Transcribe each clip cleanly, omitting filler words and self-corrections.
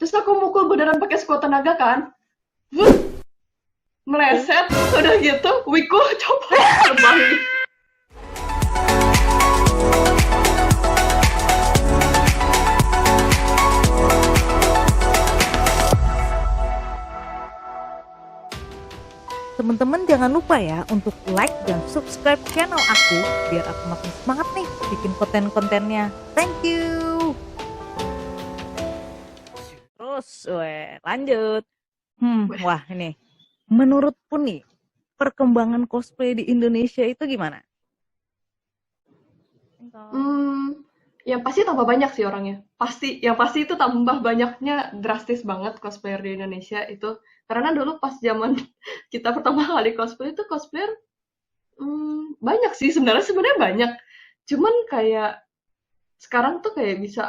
terus aku mukul beneran pakai sekuat tenaga kan, Wut, meleset, udah gitu wigku coba terbang. Teman-teman jangan lupa ya untuk like dan subscribe channel aku biar aku makin semangat nih bikin konten-kontennya. Thank you. Terus, lanjut. Wah ini. Menurut Puni, perkembangan cosplay di Indonesia itu gimana? Yang pasti tambah banyak sih orangnya. Yang pasti itu tambah banyaknya drastis banget cosplayer di Indonesia itu. Karena dulu pas zaman kita pertama kali cosplay itu cosplayer banyak sih sebenarnya banyak. Cuman kayak sekarang tuh kayak bisa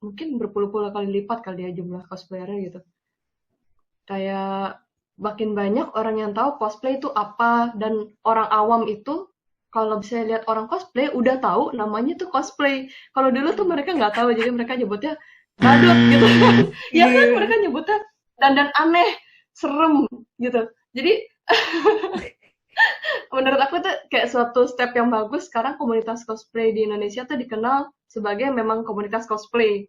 mungkin berpuluh-puluh kali lipat kali ya jumlah cosplayernya gitu. Kayak makin banyak orang yang tahu cosplay itu apa, dan orang awam itu kalau bisa lihat orang cosplay udah tahu namanya tuh cosplay. Kalau dulu tuh mereka nggak tahu, jadi mereka nyebutnya badut gitu kan. Ya kan mereka nyebutnya dandan aneh, serem gitu. Jadi menurut aku tuh kayak suatu step yang bagus sekarang komunitas cosplay di Indonesia tuh dikenal sebagai memang komunitas cosplay.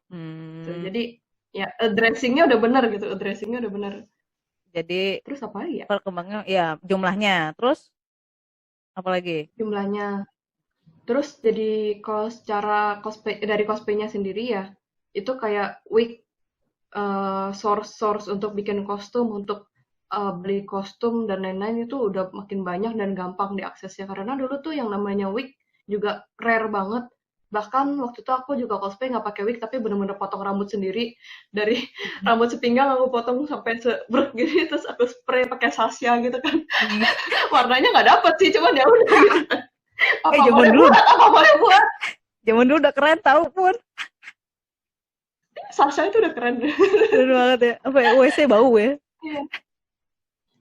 Tuh, jadi ya addressingnya udah bener gitu, addressingnya udah bener. Jadi Terus apa lagi ya? perkembangan ya jumlahnya. Terus apa lagi? Jumlahnya. Terus jadi kalau secara cosplay dari cosplaynya sendiri ya, itu kayak source untuk bikin kostum, untuk beli kostum dan lain-lain itu udah makin banyak dan gampang diaksesnya. Karena dulu tuh yang namanya wig juga rare banget. Bahkan waktu itu aku juga cosplay nggak pakai wig, tapi bener-bener potong rambut sendiri dari rambut sepinggang aku potong sampai sebrek gini, terus aku spray pakai Sasha gitu kan. Warnanya nggak dapet sih, cuman ya udah gitu. Apa boleh buat. Zaman dulu udah keren tahu Pun. Sasha itu udah keren. Keren banget ya. Apa ya, WC bau ya?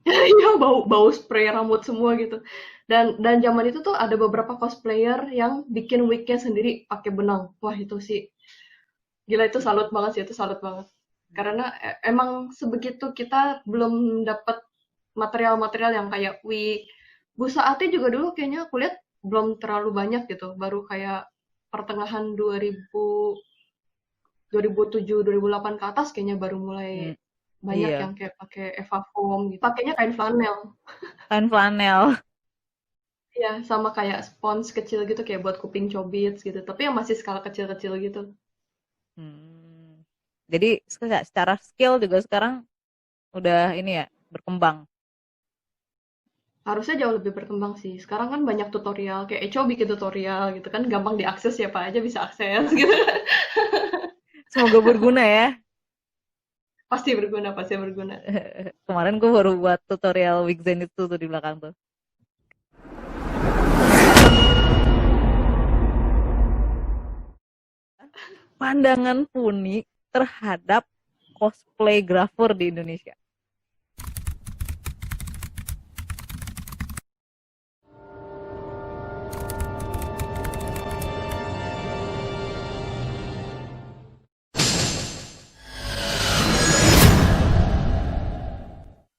Iya, bau spray rambut semua gitu. Dan zaman itu tuh ada beberapa cosplayer yang bikin wignya sendiri pakai benang. Wah, itu sih gila, itu salut banget sih, itu salut banget. Karena emang sebegitu kita belum dapat material-material yang kayak wig. Busa Ati juga dulu kayaknya aku lihat belum terlalu banyak gitu. Baru kayak pertengahan 2007 2008 ke atas kayaknya baru mulai banyak yang kayak pakai Eva foam gitu. Pakainya kain flanel. Kain flanel. Iya, sama kayak spons kecil gitu kayak buat kuping cobits gitu. Tapi yang masih skala kecil-kecil gitu. Jadi secara skill juga sekarang udah ini ya berkembang. Harusnya jauh lebih berkembang sih. Sekarang kan banyak tutorial, kayak Eco bikin tutorial gitu kan, gampang diakses, siapa aja bisa akses gitu. Semoga berguna ya. Pasti berguna, pasti berguna. Kemarin gue baru buat tutorial Wigzen itu tuh di belakang tuh. Pandangan Puni terhadap cosplay grafur di Indonesia.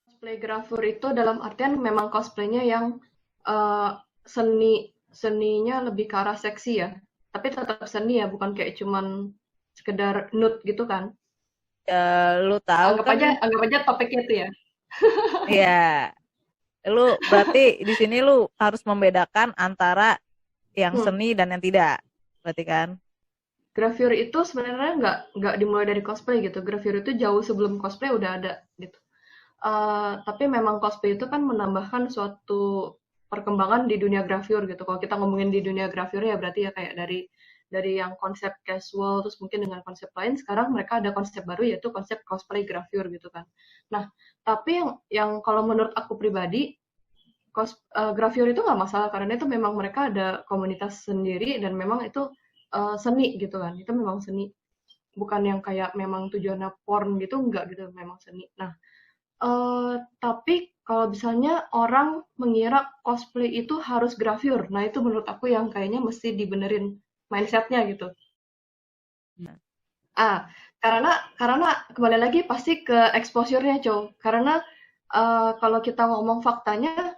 Cosplay grafur itu dalam artian memang cosplaynya yang seninya lebih ke arah seksi ya. Tapi tetap seni ya, bukan kayak cuman sekedar nude gitu kan. Ya, lu tahu kan? Anggap aja topiknya itu ya. Ya, lu berarti di sini lu harus membedakan antara yang seni dan yang tidak, berarti kan? Gravure itu sebenarnya nggak dimulai dari cosplay gitu. Gravure itu jauh sebelum cosplay udah ada gitu. Tapi memang cosplay itu kan menambahkan suatu perkembangan di dunia gravure gitu. Kalau kita ngomongin di dunia gravure ya berarti ya kayak dari yang konsep casual terus mungkin dengan konsep lain, sekarang mereka ada konsep baru yaitu konsep cosplay gravure gitu kan. Nah, tapi yang kalau menurut aku pribadi gravure itu nggak masalah karena itu memang mereka ada komunitas sendiri dan memang itu seni gitu kan. Itu memang seni. Bukan yang kayak memang tujuannya porn gitu, enggak gitu, memang seni. Nah, tapi kalau misalnya orang mengira cosplay itu harus gravure, nah itu menurut aku yang kayaknya mesti dibenerin mindsetnya gitu. karena kembali lagi pasti ke exposure-nya, Cow. Karena kalau kita ngomong faktanya,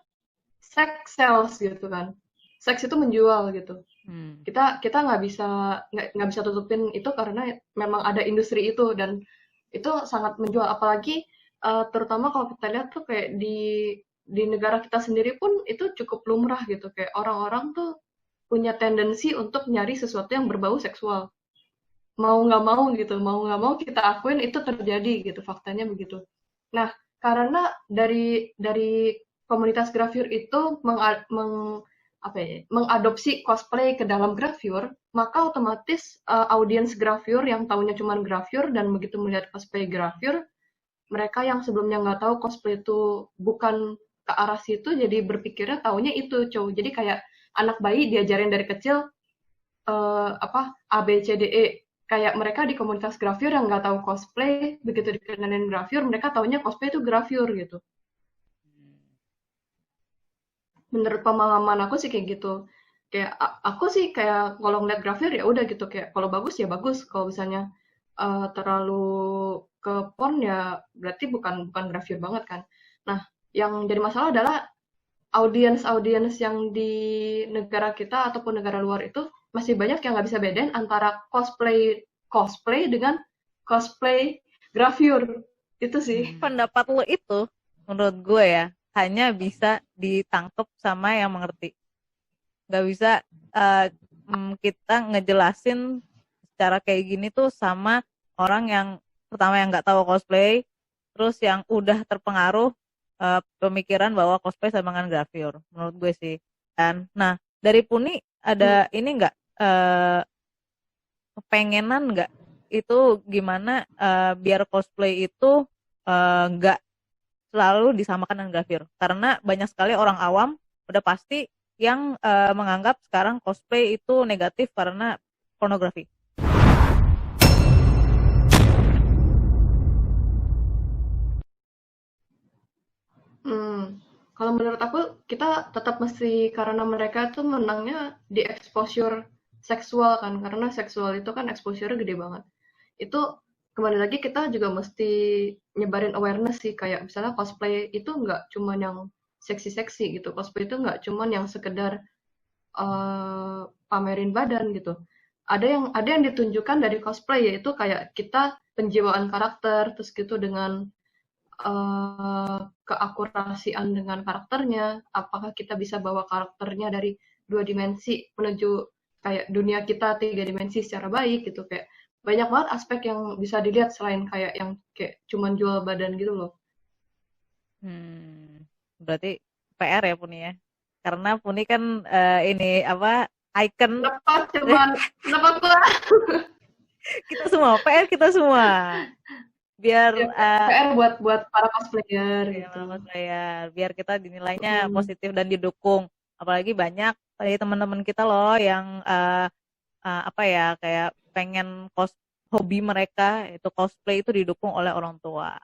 sex sells gitu kan. Seks itu menjual gitu. Hmm. Kita nggak bisa tutupin itu karena memang ada industri itu dan itu sangat menjual. Apalagi terutama kalau kita lihat tuh kayak di negara kita sendiri pun itu cukup lumrah gitu. Kayak orang-orang tuh punya tendensi untuk nyari sesuatu yang berbau seksual. Mau nggak mau kita akuin itu terjadi gitu, faktanya begitu. Nah, karena dari komunitas grafir itu mengadopsi cosplay ke dalam grafir, maka otomatis audiens grafir yang tahunya cuma grafir dan begitu melihat cosplay grafir, mereka yang sebelumnya nggak tahu cosplay itu bukan ke arah situ, jadi berpikirnya taunya itu, cow. Jadi kayak anak bayi diajarin dari kecil A B C D E, kayak mereka di komunitas grafir yang nggak tahu cosplay, begitu dikenalin grafir mereka taunya cosplay itu grafir gitu. Menurut pemahaman aku sih kayak gitu. Kayak aku sih kayak kalau ngeliat grafir ya udah gitu, kayak kalau bagus ya bagus, kalau misalnya terlalu ke pon ya berarti bukan bukan grafir banget kan. Nah, yang jadi masalah adalah audiens-audiens yang di negara kita ataupun negara luar itu masih banyak yang nggak bisa bedain antara cosplay cosplay dengan cosplay grafir. Itu sih. Pendapat lo itu menurut gue ya hanya bisa ditangkep sama yang mengerti. Nggak bisa kita ngejelasin secara kayak gini tuh sama orang yang pertama yang nggak tahu cosplay, terus yang udah terpengaruh pemikiran bahwa cosplay sama dengan grafir, menurut gue sih. Dan nah dari Puni ada ini nggak kepengenan nggak itu gimana biar cosplay itu nggak selalu disamakan dengan grafir, karena banyak sekali orang awam udah pasti yang menganggap sekarang cosplay itu negatif karena pornografi. Kalau menurut aku kita tetap mesti, karena mereka tuh menangnya di exposure seksual kan, karena seksual itu kan exposure gede banget. Itu kembali lagi kita juga mesti nyebarin awareness sih, kayak misalnya cosplay itu nggak cuman yang seksi-seksi gitu, cosplay itu nggak cuman yang sekedar pamerin badan gitu. Ada yang ditunjukkan dari cosplay, yaitu kayak kita penjiwaan karakter, terus gitu dengan keakurasian dengan karakternya, apakah kita bisa bawa karakternya dari 2 dimensi menuju kayak dunia kita 3 dimensi secara baik gitu. Kayak banyak banget aspek yang bisa dilihat selain kayak yang kayak cuman jual badan gitu loh. Berarti PR ya Puni ya, karena Puni kan ini apa icon Kenapa gua kita semua, PR kita semua biar ya, PR buat para cosplayer gitu. biar kita dinilainya positif dan didukung, apalagi banyak dari teman-teman kita loh yang apa ya kayak pengen hobi mereka itu cosplay itu didukung oleh orang tua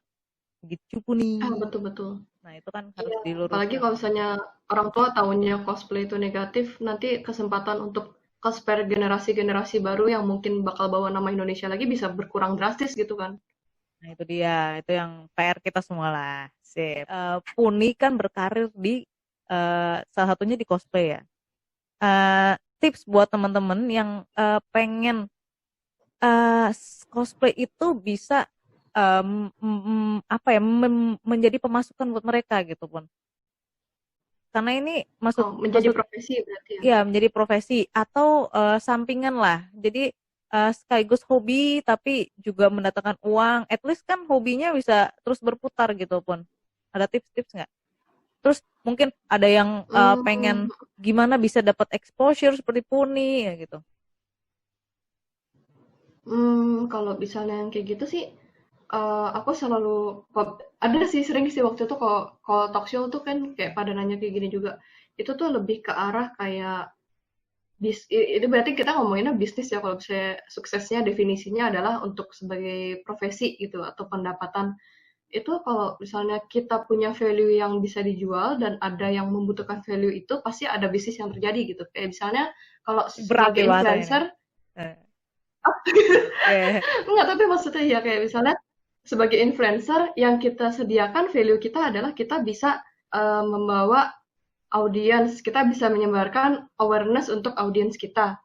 gitu Puni. Betul. Nah itu kan harus Iya, diluruskan. apalagi kalau misalnya orang tua tahunya cosplay itu negatif, nanti kesempatan untuk cosplayer generasi-generasi baru yang mungkin bakal bawa nama Indonesia lagi bisa berkurang drastis gitu kan. Nah itu dia, itu yang PR kita semua lah. Sip. Puni kan berkarir di salah satunya di cosplay ya. Tips buat teman-teman yang pengen cosplay itu bisa apa ya menjadi pemasukan buat mereka gitu Pun. Karena ini menjadi profesi berarti ya. Ya, menjadi profesi atau sampingan lah. Jadi sekaligus hobi tapi juga mendatangkan uang. At least kan hobinya bisa terus berputar gitu Pun. Ada tips-tips nggak? Terus mungkin ada yang pengen gimana bisa dapat exposure seperti Puni ya gitu. Kalau misalnya yang kayak gitu sih, aku selalu ada sih sering sih waktu itu kalau talk show tuh kan kayak pada nanya kayak gini juga. Itu tuh lebih ke arah kayak itu berarti kita ngomonginnya bisnis ya, kalau misalnya suksesnya definisinya adalah untuk sebagai profesi gitu atau pendapatan. Itu kalau misalnya kita punya value yang bisa dijual dan ada yang membutuhkan value itu, pasti ada bisnis yang terjadi gitu. Kayak misalnya kalau sebagai influencer, Oke. Enggak, tapi maksudnya ya kayak misalnya sebagai influencer yang kita sediakan value kita adalah kita bisa membawa audiens, kita bisa menyebarkan awareness untuk audiens kita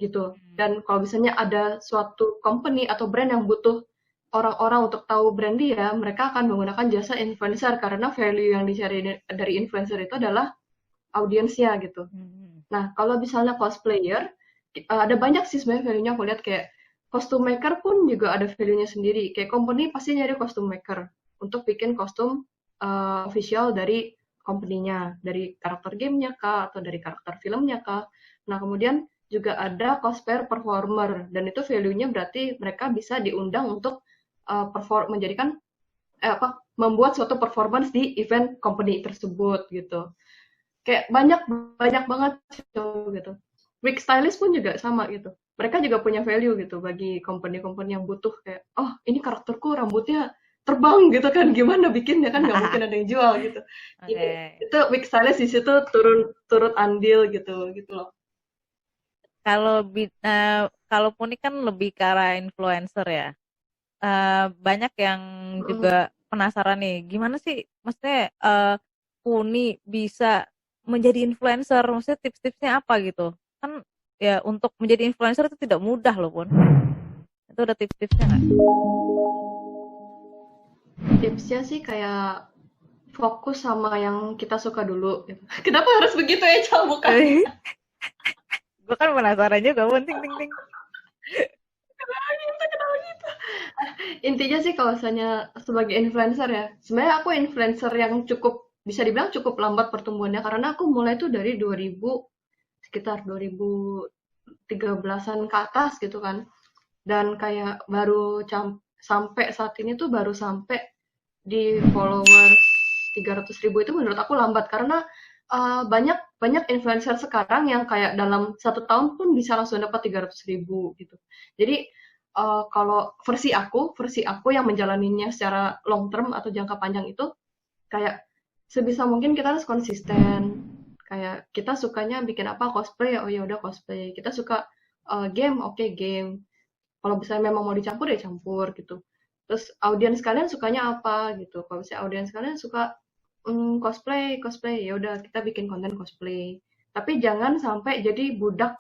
gitu. Dan kalau misalnya ada suatu company atau brand yang butuh orang-orang untuk tahu brand dia, mereka akan menggunakan jasa influencer karena value yang dicari dari influencer itu adalah audiensnya gitu. Hmm. Nah, kalau misalnya cosplayer, ada banyak sih sebenarnya value-nya aku lihat kayak kostum maker pun juga ada value-nya sendiri. Kayak company pasti nyari kostum maker untuk bikin kostum official dari company-nya, dari karakter gamenya kah, atau dari karakter filmnya kah. Nah, kemudian juga ada cosplayer performer, dan itu value-nya berarti mereka bisa diundang untuk menjadikan membuat suatu performance di event company tersebut gitu. Kayak banyak banyak banget gitu. Wig stylist pun juga sama gitu. Mereka juga punya value gitu bagi company-company yang butuh kayak, oh ini karakterku rambutnya terbang gitu kan, gimana bikinnya kan nggak mungkin ada yang jual gitu. Ini Oke. itu wig stylist di situ turut andil gitu gitu loh. Kalau Puni kan lebih ke arah influencer ya. Banyak yang Mm. juga penasaran nih, gimana sih maksudnya Puni bisa menjadi influencer, maksudnya tips-tipsnya apa gitu. Kan ya untuk menjadi influencer itu tidak mudah loh Pun. Itu ada tips-tipsnya nggak? Tipsnya sih kayak fokus sama yang kita suka dulu. Gitu. Kenapa harus begitu ya Cal mukanya? Gue kan penasaran juga Pun, ting ting ting. Kenapa gitu? Kenapa gitu? Intinya sih kalau misalnya sebagai influencer ya, sebenarnya aku influencer yang cukup bisa dibilang cukup lambat pertumbuhannya karena aku mulai tuh dari 2000 sekitar 2013-an ke atas gitu kan. Dan kayak baru sampai saat ini tuh baru sampai di followers 300.000 itu menurut aku lambat karena banyak banyak influencer sekarang yang kayak dalam 1 tahun pun bisa langsung dapat 300.000 gitu. Jadi kalau versi aku yang menjalaninya secara long term atau jangka panjang itu kayak sebisa mungkin kita harus konsisten. Kayak kita sukanya bikin apa cosplay, oh ya udah cosplay. Kita suka game, oke game. Kalau misalnya memang mau dicampur ya campur gitu. Terus audiens kalian sukanya apa gitu. Kalau misalnya audiens kalian suka cosplay, cosplay ya udah kita bikin konten cosplay. Tapi jangan sampai jadi budak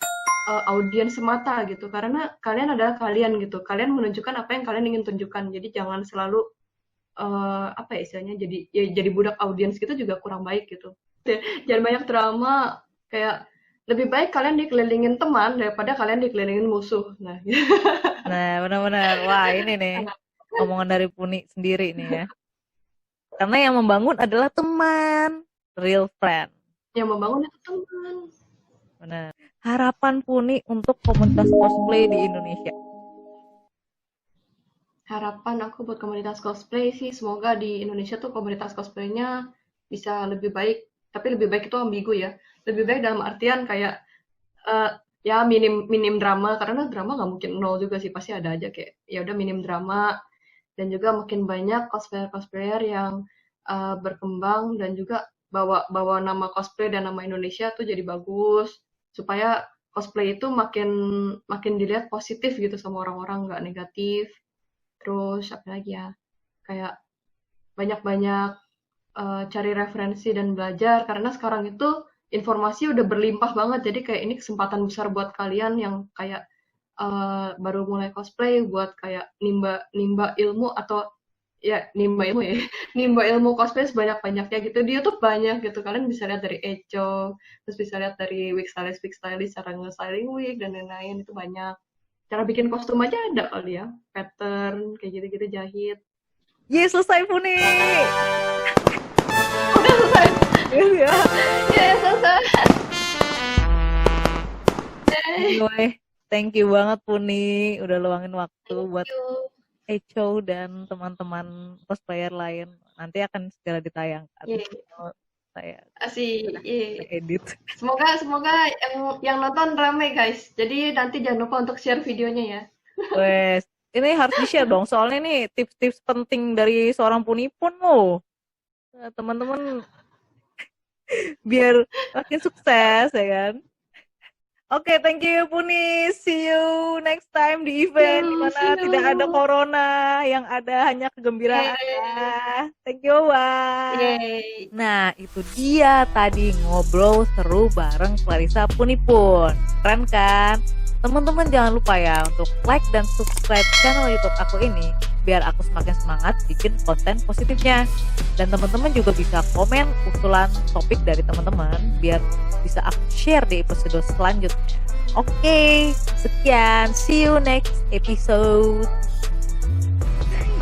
audiens semata gitu. Karena kalian adalah kalian gitu. Kalian menunjukkan apa yang kalian ingin tunjukkan. Jadi jangan selalu apa ya istilahnya jadi budak audiens gitu juga kurang baik gitu. Jangan banyak drama kayak lebih baik kalian dikelilingin teman daripada kalian dikelilingin musuh. Nah, Nah, benar-benar. Wah, ini nih omongan dari Puni sendiri nih ya. Karena yang membangun adalah teman, real friend. yang membangun itu teman. Benar. Harapan Puni untuk komunitas cosplay di Indonesia. Harapan aku buat komunitas cosplay sih semoga di Indonesia tuh komunitas cosplaynya bisa lebih baik. Tapi lebih baik itu ambigu ya. Lebih baik dalam artian kayak eh, ya minim minim drama karena drama nggak mungkin nol juga sih pasti ada aja kayak ya udah minim drama dan juga makin banyak cosplayer-cosplayer yang berkembang dan juga bawa bawa nama cosplay dan nama Indonesia tuh jadi bagus supaya cosplay itu makin makin dilihat positif gitu sama orang-orang nggak negatif. Terus apa lagi ya? Kayak banyak-banyak cari referensi dan belajar karena sekarang itu informasi udah berlimpah banget. Jadi kayak ini kesempatan besar buat kalian yang kayak baru mulai cosplay buat kayak nimba nimba ilmu atau ya nimba ilmu ya nimba ilmu cosplay sebanyak-banyaknya gitu di YouTube banyak gitu kalian bisa lihat dari Echo terus bisa lihat dari wig stylist cara nge-styling wig dan lain-lain itu banyak cara bikin kostum aja ada kali ya pattern kayak gitu-gitu jahit. Yes, selesai Puni. Udah selesai. Iya. Ya selesai. Anyway, thank you banget Puni udah luangin waktu Thank buat you. Echo dan teman-teman cosplayer lain. Nanti akan segera ditayangkan. Yeay. Oh, saya Asik. udah Yeay. edit. Semoga yang nonton rame guys. Jadi nanti jangan lupa untuk share videonya ya. Wes, ini harus di-share dong. Soalnya nih tips-tips penting dari seorang punipun loh. Teman-teman biar makin sukses ya kan. Oke, thank you Puni. See you next time di event See dimana you. tidak ada corona, yang ada hanya kegembiraan ya. Thank you, Wak. Yeay. Nah, itu dia tadi ngobrol seru bareng Clarissa Punipun. Keren kan? Teman-teman jangan lupa ya untuk like dan subscribe channel YouTube aku ini biar aku semakin semangat bikin konten positifnya. Dan teman-teman juga bisa komen usulan topik dari teman-teman biar bisa aku share di episode selanjutnya. Oke, sekian. See you next episode.